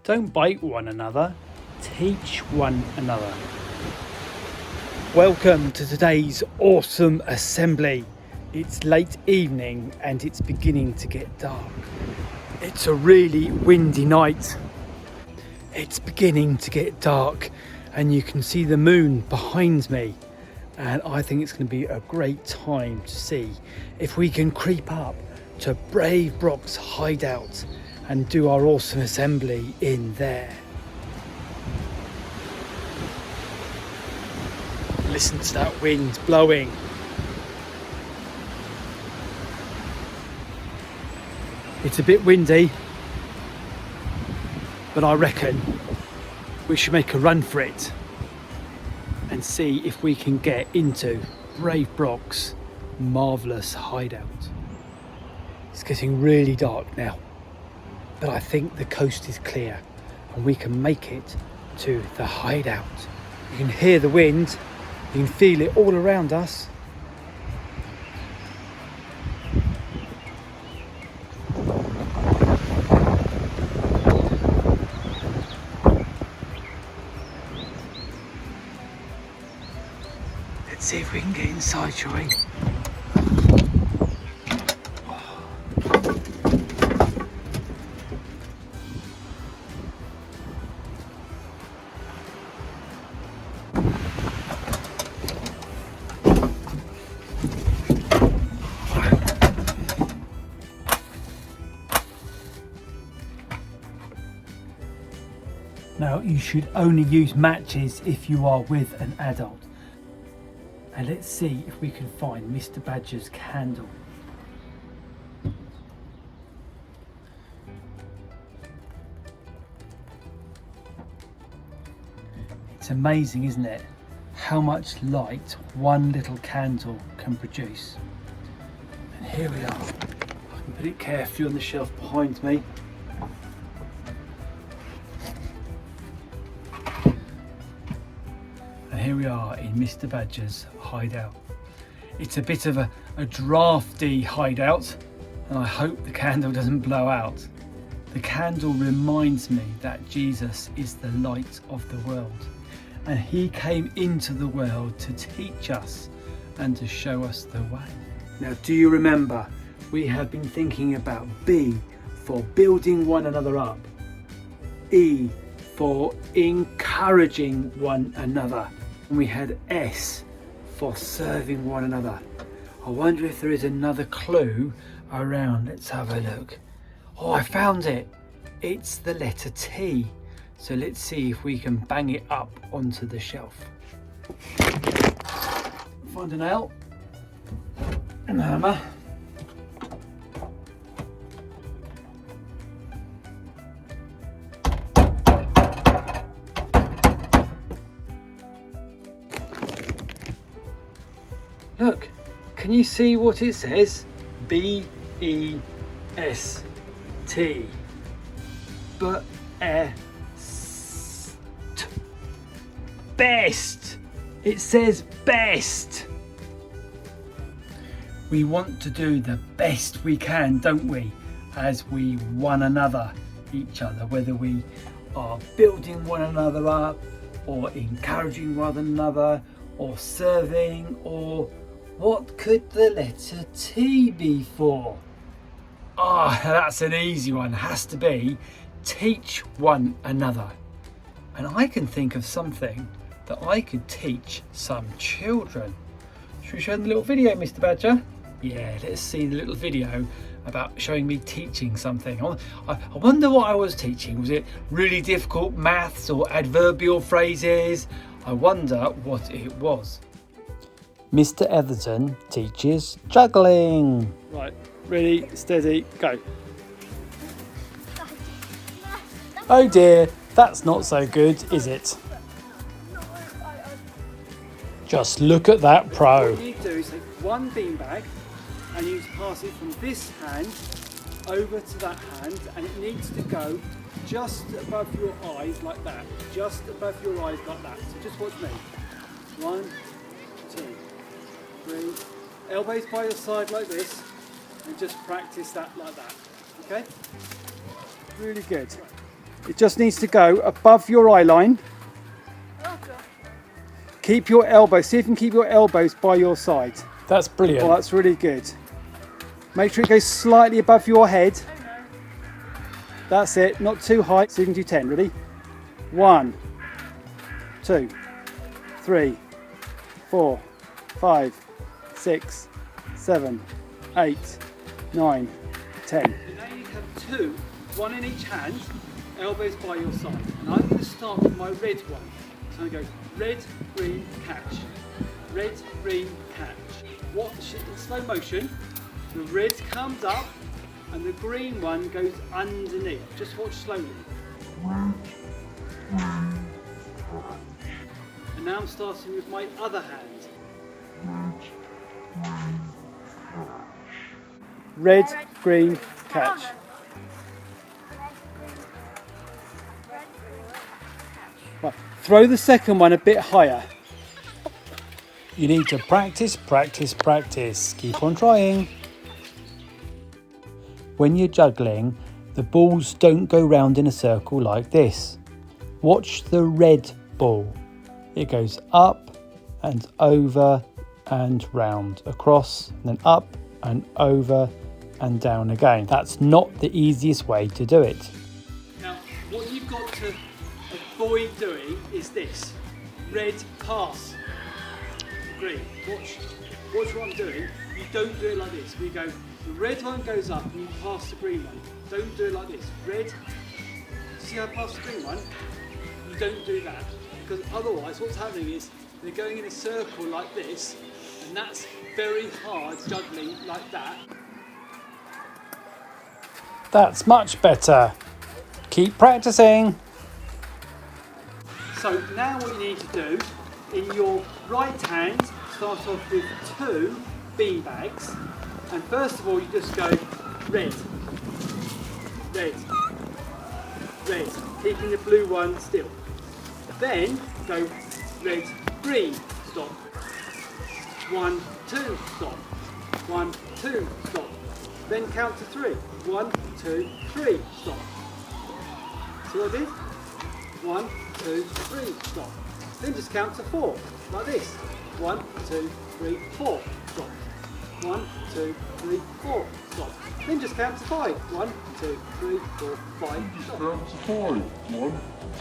Don't bite one another, teach one another. Welcome to today's awesome assembly. It's late evening and it's beginning to get dark. It's a really windy night. It's beginning to get dark and you can see the moon behind me. And I think it's going to be a great time to see if we can creep up to Brave Brock's hideout and do our awesome assembly in there. Listen to that wind blowing. It's a bit windy, but I reckon we should make a run for it and see if we can get into Brave Brock's marvellous hideout. It's getting really dark now, but I think the coast is clear and we can make it to the hideout. You can hear the wind, you can feel it all around us. Let's see if we can get inside, shall we? Now, you should only use matches if you are with an adult. And let's see if we can find Mr. Badger's candle. It's amazing, isn't it? How much light one little candle can produce. And here we are. I can put it carefully on the shelf behind me. And here we are in Mr. Badger's hideout. It's a bit of a drafty hideout, and I hope the candle doesn't blow out. The candle reminds me that Jesus is the light of the world, and he came into the world to teach us and to show us the way. Now, do you remember we have been thinking about B for building one another up, E for encouraging one another, and we had S for serving one another. I wonder if there is another clue around. Let's have a look. Oh, I found it. It's the letter T. So let's see if we can bang it up onto the shelf. Find a nail and a hammer. Look, can you see what it says? B-E-S-T. Best. It says best. We want to do the best we can, don't we? As we one another, each other, whether we are building one another up or encouraging one another or serving, or what could the letter T be for? Ah, that's an easy one. Has to be teach one another. And I can think of something that I could teach some children. Should we show them the little video, Mr. Badger? Yeah, let's see the little video about showing me teaching something. I wonder what I was teaching. Was it really difficult maths or adverbial phrases? I wonder what it was. Mr. Etherton teaches juggling. Right, ready, steady, go. Oh dear, that's not so good, is it? Just look at that pro. What you need to do is take one beanbag and you pass it from this hand over to that hand, and it needs to go just above your eyes like that. Just above your eyes like that. So just watch me. 1, 2, 3. Elbows by your side like this, and just practice that like that. Okay? Really good. It just needs to go above your eye line. Keep your elbows, see if you can keep your elbows by your side. That's brilliant. Oh, that's really good. Make sure it goes slightly above your head. That's it, not too high. So you can do 10, ready? 1, 2, 3, 4, 5, 6, 7, 8, 9, 10. And now you have 2, 1 in each hand, elbows by your side. And I'm going to start with my red one. So I'm going to go red, green, catch. Red, green, catch. Watch it in slow motion. The red comes up and the green one goes underneath. Just watch slowly. And now I'm starting with my other hand. Red, green, catch. Right. Throw the second one a bit higher. You need to practice, practice, practice. Keep on trying. When you're juggling, the balls don't go round in a circle like this. Watch the red ball. It goes up and over and round, across, and then up and over and down again. That's not the easiest way to do it. Now, what you've got to avoid doing is this. Red pass. Green. Watch what I'm doing. You don't do it like this. We go, the red one goes up and you pass the green one. Don't do it like this. Red, see how I pass the green one? You don't do that. Because otherwise what's happening is they're going in a circle like this, and that's very hard juggling like that. That's much better. Keep practicing. So now what you need to do, in your right hand, start off with 2 bean bags. And first of all, you just go red, red, red, keeping the blue one still. Then go red, green, stop. 1, 2, stop. 1, 2, stop. Then count to 3. 1, 2, 3, stop. See what I did? 1, 2, 3, stop. Then just count to 4, like this. 1, 2, 3, 4, stop. 1, 2, 3, 4, stop. Then just count to 5. 1, 2, 3, 4, 5, stop. Count to 5. 1,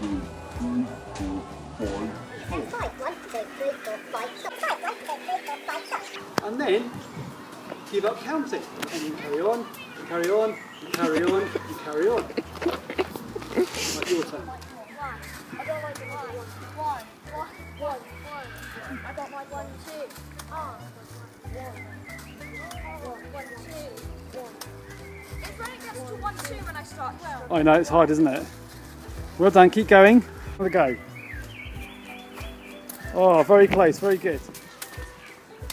2, 3, 4, 5, stop. 1, 2, 3, 4, 5, stop. 1, 2, 3, 4, 5, stop. And then keep up counting. And you carry on, you carry on, you carry on, you carry on. Right, your turn. I don't like 1. I don't like 1, 2. 1, 2, 1. It only gets to 1, 2 when I start. I know, it's hard, isn't it? Well done, keep going. Have a go. Oh, very close, very good.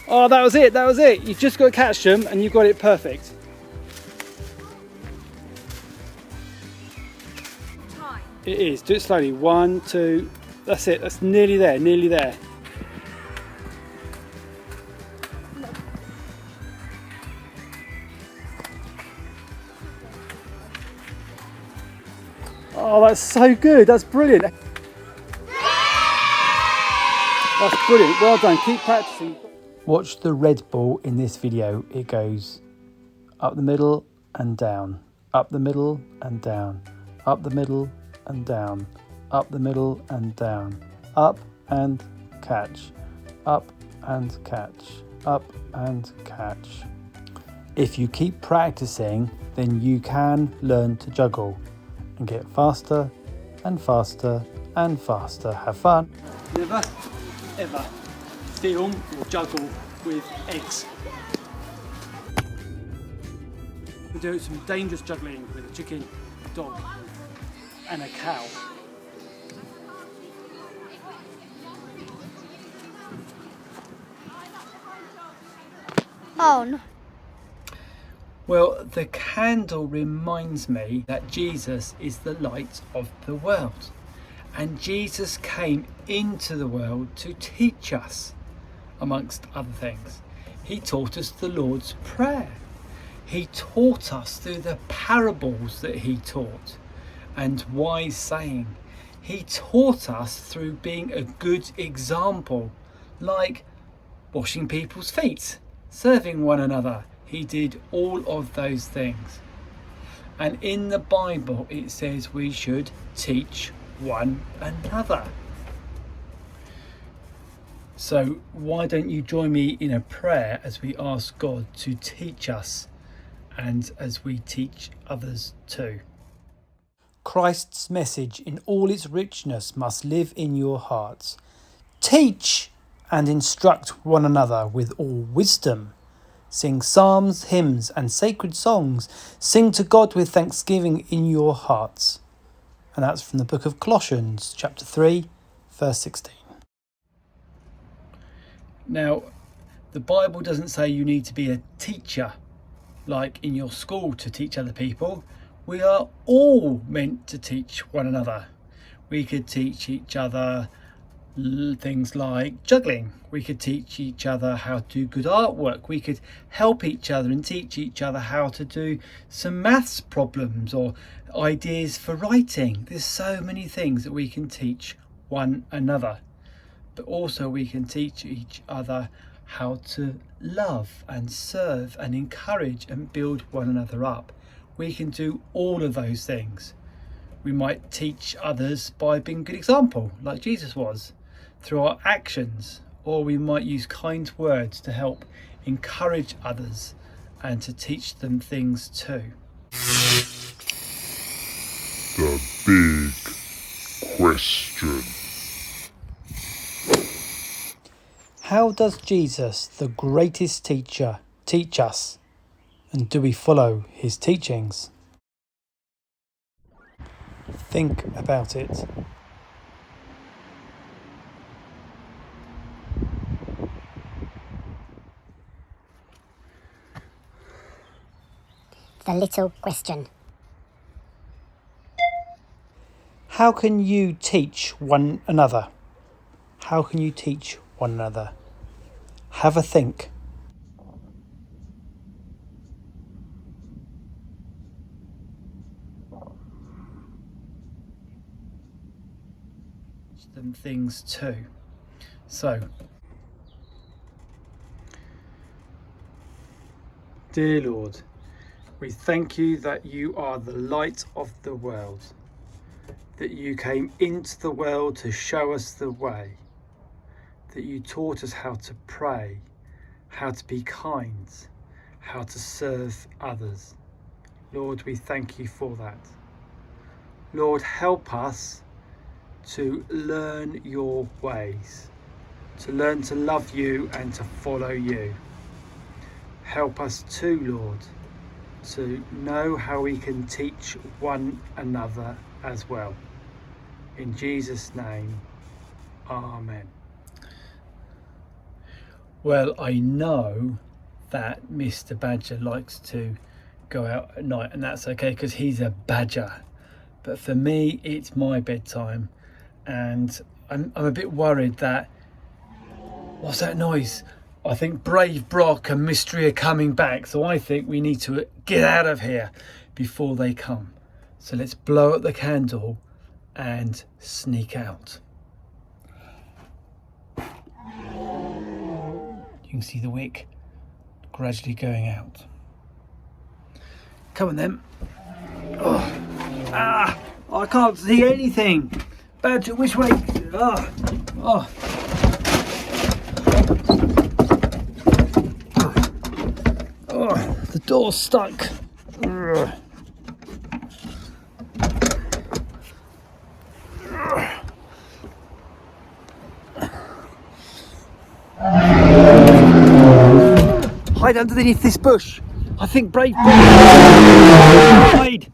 Oh, that was it, that was it. You've just got to catch them and you've got it perfect. Time. It is, do it slowly. 1, 2, that's it, that's nearly there, nearly there. Oh, that's so good, that's brilliant. That's brilliant, well done, keep practicing. Watch the red ball in this video. It goes up the middle and down, up the middle and down, up the middle and down, up the middle and down, up and catch, up and catch, up and catch. If you keep practicing, then you can learn to juggle and get faster and faster and faster. Have fun. Never, ever film or juggle with eggs. We're doing some dangerous juggling with a chicken, a dog and a cow. Oh no. Well, the candle reminds me that Jesus is the light of the world. And Jesus came into the world to teach us, amongst other things. He taught us the Lord's Prayer. He taught us through the parables that he taught. and wise saying. He taught us through being a good example, like washing people's feet, serving one another. He did all of those things. And in the Bible it says we should teach one another. So why don't you join me in a prayer as we ask God to teach us and as we teach others too. Christ's message in all its richness must live in your hearts. Teach and instruct one another with all wisdom. Sing psalms, hymns and sacred songs. Sing to God with thanksgiving in your hearts. And that's from the book of Colossians, chapter 3, verse 16. Now, the Bible doesn't say you need to be a teacher, like in your school to teach other people. We are all meant to teach one another. We could teach each other things like juggling. We could teach each other how to do good artwork. We could help each other and teach each other how to do some maths problems or ideas for writing. There's so many things that we can teach one another. But also we can teach each other how to love and serve and encourage and build one another up. We can do all of those things. We might teach others by being a good example, like Jesus was, through our actions, or we might use kind words to help encourage others and to teach them things too. The big question. How does Jesus, the greatest teacher, teach us? And do we follow his teachings? Think about it. The little question. How can you teach one another? How can you teach one another? Have a think. Them things too. So, dear Lord, we thank you that you are the light of the world, that you came into the world to show us the way, that you taught us how to pray, how to be kind, how to serve others. Lord, we thank you for that. Lord, help us to learn your ways, to learn to love you and to follow you. Help us too, Lord, to know how we can teach one another as well. In Jesus' name, Amen. Well, I know that Mr. Badger likes to go out at night, and that's okay because he's a badger. But for me, it's my bedtime, and I'm a bit worried that... What's that noise? I think Brave Brock and Mystery are coming back, so I think we need to get out of here before they come. So let's blow out the candle and sneak out. You can see the wick gradually going out. Come on then. I can't see anything. Badger, which way? The door's stuck. Hide underneath this bush. I think Brave Brock. Hide.